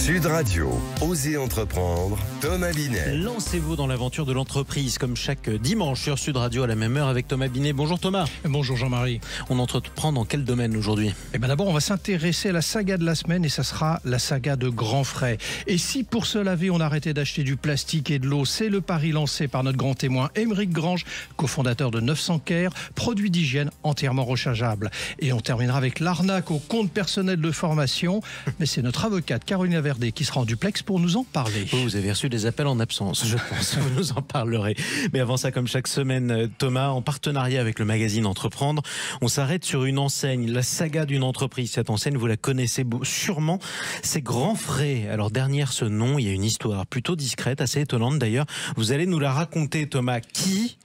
Sud Radio, Osez entreprendre, Thomas Binet. Lancez-vous dans l'aventure de l'entreprise comme chaque dimanche sur Sud Radio à la même heure avec Thomas Binet. Bonjour Thomas. Bonjour Jean-Marie. On entreprend dans quel domaine aujourd'hui? D'abord on va s'intéresser à la saga de la semaine et ça sera la saga de Grand Frais. Et si pour se laver on arrêtait d'acheter du plastique et de l'eau, c'est le pari lancé par notre grand témoin Émeric Grange, cofondateur de 900 Care, produit d'hygiène entièrement rechargeable. Et on terminera avec l'arnaque au compte personnel de formation. Mais c'est notre avocate Caroline Verdé qui sera en duplex pour nous en parler. Vous avez reçu des appels en absence, je pense. Vous nous en parlerez. Mais avant ça, comme chaque semaine, Thomas, en partenariat avec le magazine Entreprendre, on s'arrête sur une enseigne, la saga d'une entreprise. Cette enseigne, vous la connaissez sûrement, c'est Grand Frais. Alors derrière ce nom, il y a une histoire plutôt discrète, assez étonnante d'ailleurs. Vous allez nous la raconter, Thomas. Qui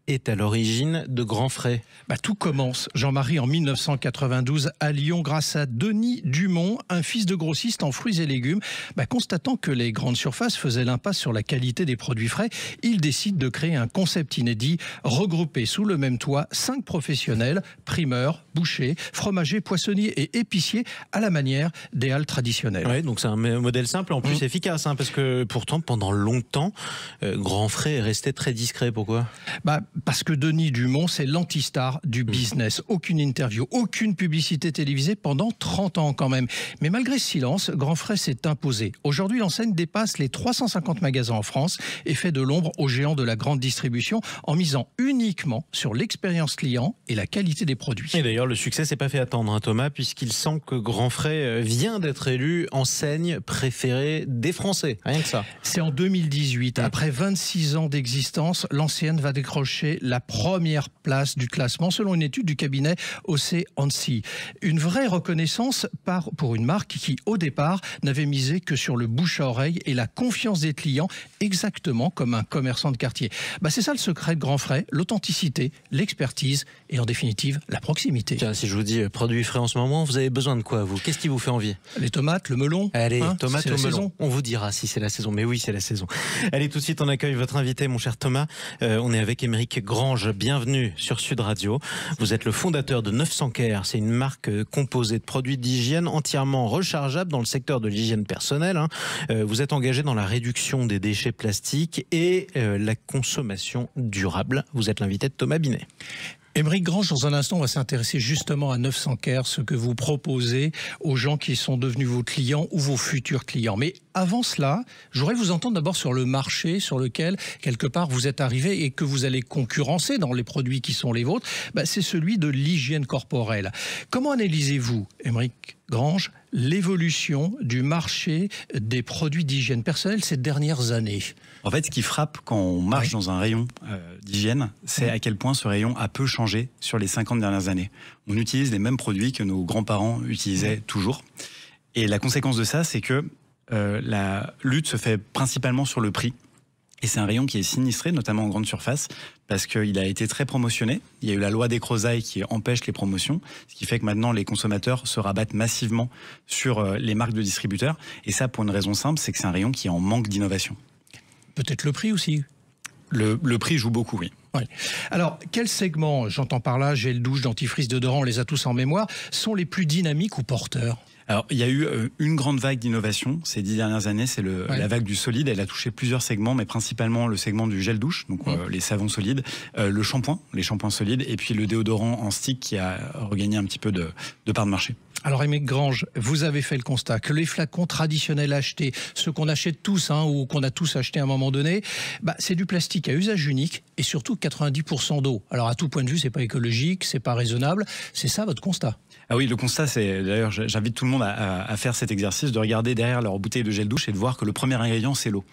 est à l'origine de Grand Frais? Tout commence, Jean-Marie, en 1992 à Lyon grâce à Denis Dumont, un fils de grossiste en fruits et légumes. Constatant que les grandes surfaces faisaient l'impasse sur la qualité des produits frais, il décide de créer un concept inédit, regrouper sous le même toit 5 professionnels, primeurs, bouchers, fromagers, poissonniers et épiciers à la manière des halles traditionnelles. Ouais, donc c'est un modèle simple et en plus efficace, parce que pourtant pendant longtemps, Grand Frais est resté très discret. Pourquoi? Parce que Denis Dumont, c'est l'anti-star du business. Aucune interview, aucune publicité télévisée pendant 30 ans quand même. Mais malgré ce silence, Grand Frais s'est imposé. Aujourd'hui, l'enseigne dépasse les 350 magasins en France et fait de l'ombre aux géants de la grande distribution en misant uniquement sur l'expérience client et la qualité des produits. Et d'ailleurs, le succès s'est pas fait attendre, Thomas, puisqu'il semble que Grand Frais vient d'être élu enseigne préférée des Français. Rien que ça. C'est en 2018. Après 26 ans d'existence, l'enseigne va décrocher la première place du classement selon une étude du cabinet OC&C. Une vraie reconnaissance pour une marque qui, au départ, n'avait misé que sur le bouche à oreille et la confiance des clients, exactement comme un commerçant de quartier. C'est ça le secret de Grand Frais, l'authenticité, l'expertise et en définitive la proximité. Tiens, si je vous dis produits frais en ce moment, vous avez besoin de quoi, vous? Qu'est-ce qui vous fait envie? Les tomates, le melon. Allez, tomates au melon. Saison. On vous dira si c'est la saison. Mais oui, c'est la saison. Allez, tout de suite, on accueille votre invité, mon cher Thomas. On est avec Émeric Grange, bienvenue sur Sud Radio. Vous êtes le fondateur de 900 Care. C'est une marque composée de produits d'hygiène entièrement rechargeables dans le secteur de l'hygiène personnelle. Vous êtes engagé dans la réduction des déchets plastiques et la consommation durable. Vous êtes l'invité de Thomas Binet. Émeric Grange, dans un instant, on va s'intéresser justement à 900 Care, ce que vous proposez aux gens qui sont devenus vos clients ou vos futurs clients. Mais avant cela, je voudrais vous entendre d'abord sur le marché sur lequel, quelque part, vous êtes arrivé et que vous allez concurrencer dans les produits qui sont les vôtres. C'est celui de l'hygiène corporelle. Comment analysez-vous, Émeric Grange, l'évolution du marché des produits d'hygiène personnelle ces dernières années? En fait, ce qui frappe quand on marche dans un rayon d'hygiène, c'est à quel point ce rayon a peu changé sur les 50 dernières années. On utilise les mêmes produits que nos grands-parents utilisaient toujours. Et la conséquence de ça, c'est que la lutte se fait principalement sur le prix. Et c'est un rayon qui est sinistré, notamment en grande surface, parce qu'il a été très promotionné. Il y a eu la loi des Crozailles qui empêche les promotions, ce qui fait que maintenant les consommateurs se rabattent massivement sur les marques de distributeurs. Et ça, pour une raison simple, c'est que c'est un rayon qui est en manque d'innovation. Peut-être le prix aussi. Le prix joue beaucoup, oui. Oui. Alors, quels segments, j'entends par là, gel douche, dentifrice, déodorant, on les a tous en mémoire, sont les plus dynamiques ou porteurs? Alors, il y a eu une grande vague d'innovation ces 10 dernières années, c'est la vague du solide. Elle a touché plusieurs segments, mais principalement le segment du gel douche, donc les savons solides, le shampoing, les shampoings solides, et puis le déodorant en stick qui a regagné un petit peu de part de marché. Alors, Émeric Grange, vous avez fait le constat que les flacons traditionnels achetés, ceux qu'on achète tous ou qu'on a tous achetés à un moment donné, c'est du plastique à usage unique et surtout 90% d'eau. Alors, à tout point de vue, c'est pas écologique, c'est pas raisonnable. C'est ça votre constat? Ah oui, le constat, c'est d'ailleurs, j'invite tout le monde à faire cet exercice, de regarder derrière leur bouteille de gel douche et de voir que le premier ingrédient, c'est l'eau.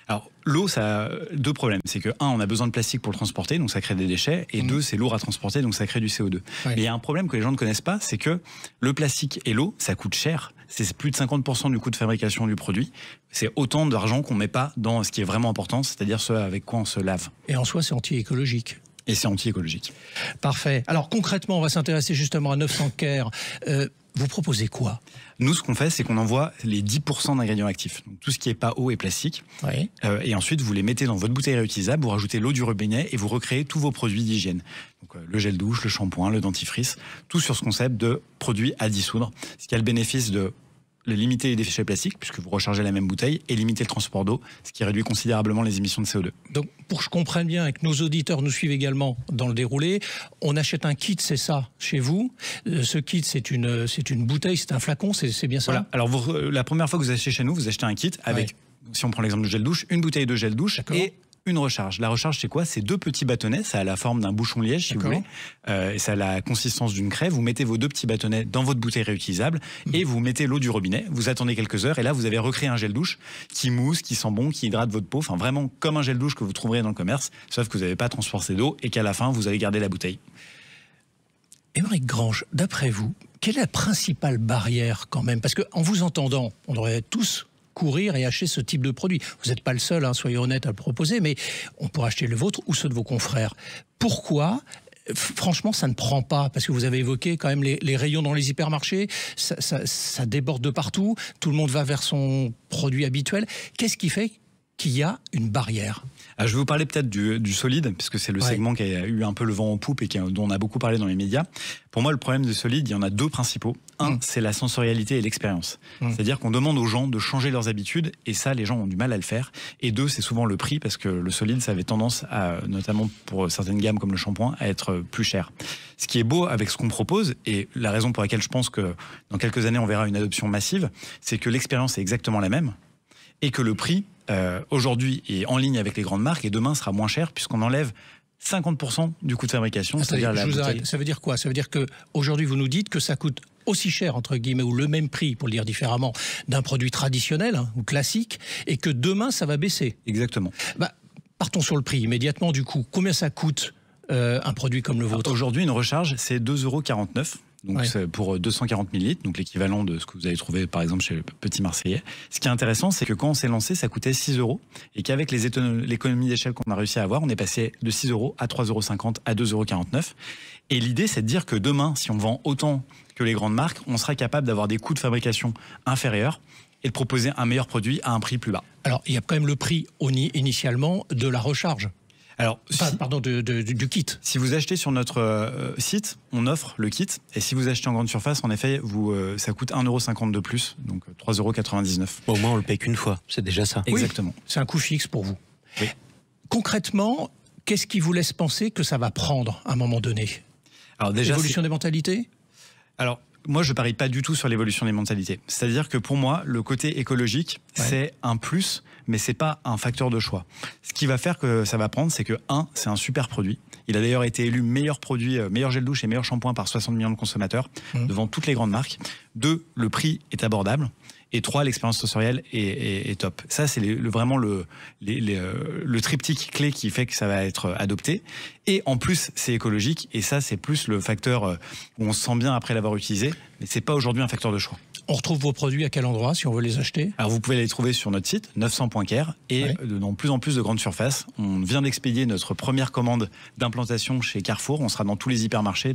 Alors, l'eau, ça a deux problèmes. C'est que, un, on a besoin de plastique pour le transporter, donc ça crée des déchets. Et deux, c'est lourd à transporter, donc ça crée du CO2. Ouais. Mais il y a un problème que les gens ne connaissent pas, c'est que le plastique et l'eau, ça coûte cher. C'est plus de 50% du coût de fabrication du produit. C'est autant d'argent qu'on met pas dans ce qui est vraiment important, c'est-à-dire ce avec quoi on se lave. Et en soi, c'est anti-écologique. Et c'est anti-écologique. Parfait. Alors concrètement, on va s'intéresser justement à 900 Care. Vous proposez quoi? Nous, ce qu'on fait, c'est qu'on envoie les 10% d'ingrédients actifs. Donc, tout ce qui n'est pas eau et plastique. Oui. Et ensuite, vous les mettez dans votre bouteille réutilisable, vous rajoutez l'eau du robinet et vous recréez tous vos produits d'hygiène. Donc, le gel douche, le shampoing, le dentifrice, tout sur ce concept de produits à dissoudre. Ce qui a le bénéfice de limiter les déchets plastiques, puisque vous rechargez la même bouteille, et limiter le transport d'eau, ce qui réduit considérablement les émissions de CO2. Donc, pour que je comprenne bien et que nos auditeurs nous suivent également dans le déroulé, on achète un kit, c'est ça, chez vous. Ce kit, c'est une bouteille, c'est un flacon, c'est bien ça? Voilà. Alors, la première fois que vous achetez chez nous, vous achetez un kit avec, si on prend l'exemple du gel douche, une bouteille de gel douche et une recharge. La recharge, c'est quoi? C'est 2 petits bâtonnets. Ça a la forme d'un bouchon liège, si vous voulez. Et ça a la consistance d'une craie. Vous mettez vos 2 petits bâtonnets dans votre bouteille réutilisable et vous mettez l'eau du robinet. Vous attendez quelques heures et là, vous avez recréé un gel douche qui mousse, qui sent bon, qui hydrate votre peau. Enfin, vraiment comme un gel douche que vous trouverez dans le commerce, sauf que vous n'avez pas transporté d'eau et qu'à la fin, vous avez gardé la bouteille. Émeric Grange, d'après vous, quelle est la principale barrière quand même? Parce qu'en vous entendant, on aurait tous courir et acheter ce type de produit. Vous n'êtes pas le seul, soyez honnête, à le proposer, mais on pourrait acheter le vôtre ou ceux de vos confrères. Pourquoi, franchement, ça ne prend pas? Parce que vous avez évoqué quand même les rayons dans les hypermarchés, ça déborde de partout, tout le monde va vers son produit habituel. Qu'est-ce qui fait qu'il y a une barrière? Je vais vous parler peut-être du solide, puisque c'est le segment qui a eu un peu le vent en poupe et dont on a beaucoup parlé dans les médias. Pour moi, le problème du solide, il y en a 2 principaux. Un, c'est la sensorialité et l'expérience. C'est-à-dire qu'on demande aux gens de changer leurs habitudes, et ça, les gens ont du mal à le faire. Et 2, c'est souvent le prix, parce que le solide, ça avait tendance, notamment pour certaines gammes comme le shampoing, à être plus cher. Ce qui est beau avec ce qu'on propose, et la raison pour laquelle je pense que dans quelques années, on verra une adoption massive, c'est que l'expérience est exactement la même, et que le prix, aujourd'hui, est en ligne avec les grandes marques, et demain sera moins cher, puisqu'on enlève 50% du coût de fabrication. C'est-à-dire la bouteille. Ça veut dire quoi? Ça veut dire qu'aujourd'hui, vous nous dites que ça coûte aussi cher, entre guillemets, ou le même prix, pour le dire différemment, d'un produit traditionnel ou classique, et que demain, ça va baisser. Exactement. Partons sur le prix immédiatement, du coup. Combien ça coûte un produit comme le vôtre? Aujourd'hui, une recharge, c'est 2,49 €. Donc c'est pour 240 millilitres, donc l'équivalent de ce que vous avez trouvé par exemple chez le Petit Marseillais. Ce qui est intéressant, c'est que quand on s'est lancé, ça coûtait 6 € et qu'avec l'économie d'échelle qu'on a réussi à avoir, on est passé de 6 € à 3,50 € à 2,49 €. Et l'idée, c'est de dire que demain, si on vend autant que les grandes marques, on sera capable d'avoir des coûts de fabrication inférieurs et de proposer un meilleur produit à un prix plus bas. Alors, il y a quand même le prix initialement de la recharge. Alors, du kit. Si vous achetez sur notre site, on offre le kit. Et si vous achetez en grande surface, en effet, ça coûte 1,50 € de plus, donc 3,99 €. Au moins, on le paye qu'une fois, c'est déjà ça. Exactement. Oui, c'est un coût fixe pour vous. Oui. Concrètement, qu'est-ce qui vous laisse penser que ça va prendre à un moment donné? Alors déjà, l'évolution des mentalités? Alors, moi, je parie pas du tout sur l'évolution des mentalités. C'est-à-dire que pour moi, le côté écologique, c'est un plus, mais c'est pas un facteur de choix. Ce qui va faire que ça va prendre, c'est que c'est un super produit. Il a d'ailleurs été élu meilleur produit, meilleur gel douche et meilleur shampoing par 60 millions de consommateurs devant toutes les grandes marques. 2, le prix est abordable. Et 3, l'expérience sensorielle est top. Ça, c'est vraiment le triptyque clé qui fait que ça va être adopté. Et en plus, c'est écologique. Et ça, c'est plus le facteur où on se sent bien après l'avoir utilisé. Mais c'est pas aujourd'hui un facteur de choix. On retrouve vos produits à quel endroit si on veut les acheter? Alors vous pouvez les trouver sur notre site 900.care et dans plus en plus de grandes surfaces. On vient d'expédier notre première commande d'implantation chez Carrefour. On sera dans tous les hypermarchés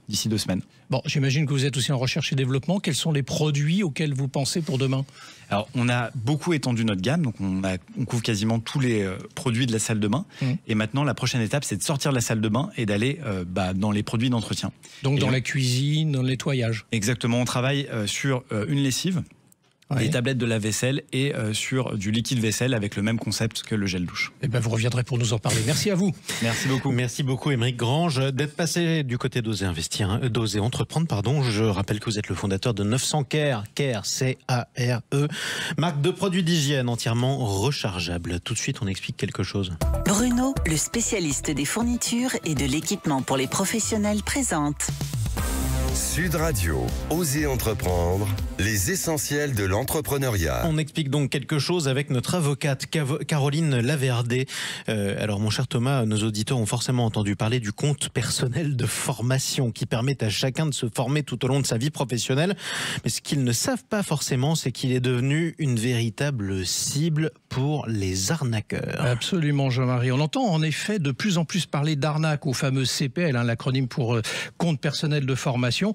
d'ici 2 semaines. Bon, j'imagine que vous êtes aussi en recherche et développement. Quels sont les produits auxquels vous pensez pour demain? Alors on a beaucoup étendu notre gamme, donc on couvre quasiment tous les produits de la salle de bain. Et maintenant la prochaine étape, c'est de sortir de la salle de bain et d'aller dans les produits d'entretien. Donc dans la cuisine, dans le nettoyage. Exactement, on travaille sur une lessive, des tablettes de lave-vaisselle et sur du liquide vaisselle avec le même concept que le gel douche. Eh ben vous reviendrez pour nous en parler. Merci à vous. Merci beaucoup. Merci beaucoup Émeric Grange d'être passé du côté d'Oser Investir, d'Oser Entreprendre, pardon. Je rappelle que vous êtes le fondateur de 900 Care, C-A-R-E, marque de produits d'hygiène entièrement rechargeable. Tout de suite, on explique quelque chose. Bruno, le spécialiste des fournitures et de l'équipement pour les professionnels, présente Sud Radio, Oser Entreprendre, les essentiels de l'entrepreneuriat. On explique donc quelque chose avec notre avocate Caroline Laverdé. Alors mon cher Thomas, nos auditeurs ont forcément entendu parler du compte personnel de formation qui permet à chacun de se former tout au long de sa vie professionnelle. Mais ce qu'ils ne savent pas forcément, c'est qu'il est devenu une véritable cible pour les arnaqueurs. Absolument, Jean-Marie. On entend en effet de plus en plus parler d'arnaque au fameux CPL, l'acronyme pour compte personnel de formation.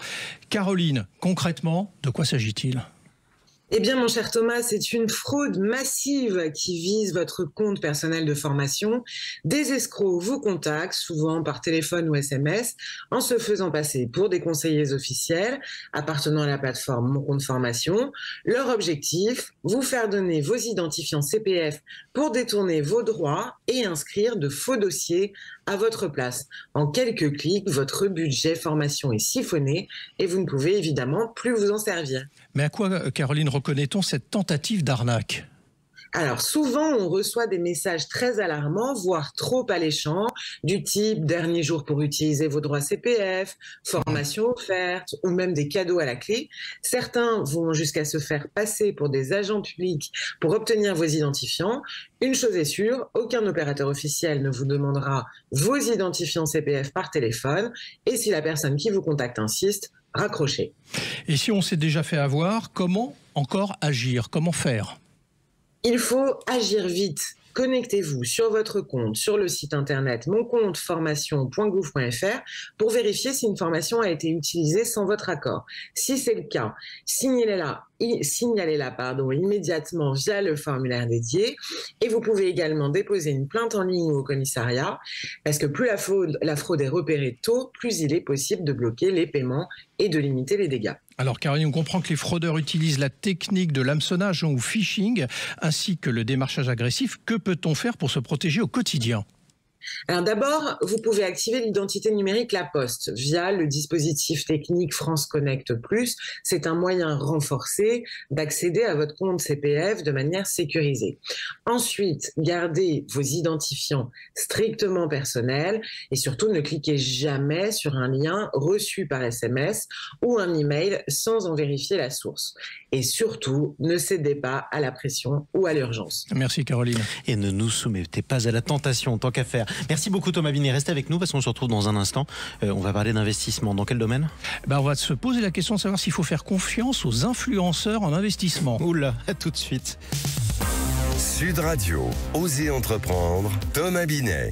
Caroline, concrètement, de quoi s'agit-il ? Eh bien, mon cher Thomas, c'est une fraude massive qui vise votre compte personnel de formation. Des escrocs vous contactent, souvent par téléphone ou SMS, en se faisant passer pour des conseillers officiels appartenant à la plateforme Mon Compte Formation. Leur objectif, vous faire donner vos identifiants CPF pour détourner vos droits et inscrire de faux dossiers à votre place. En quelques clics, votre budget formation est siphonné et vous ne pouvez évidemment plus vous en servir. Mais à quoi, Caroline, reconnaît-on cette tentative d'arnaque ? Alors souvent, on reçoit des messages très alarmants, voire trop alléchants, du type « dernier jour pour utiliser vos droits CPF »,« formation offerte » ou même des cadeaux à la clé. Certains vont jusqu'à se faire passer pour des agents publics pour obtenir vos identifiants. Une chose est sûre, aucun opérateur officiel ne vous demandera vos identifiants CPF par téléphone. Et si la personne qui vous contacte insiste, raccrochez. Et si on s'est déjà fait avoir, comment encore agir ? Comment faire ? Il faut agir vite. Connectez-vous sur votre compte, sur le site internet moncompteformation.gouv.fr pour vérifier si une formation a été utilisée sans votre accord. Si c'est le cas, signalez-la immédiatement via le formulaire dédié. Et vous pouvez également déposer une plainte en ligne ou au commissariat, parce que plus la fraude est repérée tôt, plus il est possible de bloquer les paiements et de limiter les dégâts. Alors Caroline, on comprend que les fraudeurs utilisent la technique de l'hameçonnage ou phishing, ainsi que le démarchage agressif. Que peut-on faire pour se protéger au quotidien ? Alors d'abord, vous pouvez activer l'identité numérique La Poste via le dispositif technique France Connect Plus. C'est un moyen renforcé d'accéder à votre compte CPF de manière sécurisée. Ensuite, gardez vos identifiants strictement personnels et surtout ne cliquez jamais sur un lien reçu par SMS ou un email sans en vérifier la source. Et surtout, ne cédez pas à la pression ou à l'urgence. Merci Caroline. Et ne nous soumettez pas à la tentation, tant qu'à faire. Merci beaucoup Thomas Binet, restez avec nous parce qu'on se retrouve dans un instant. On va parler d'investissement. Dans quel domaine ? On va se poser la question de savoir s'il faut faire confiance aux influenceurs en investissement. Oula, à tout de suite. Sud Radio, Osez entreprendre, Thomas Binet.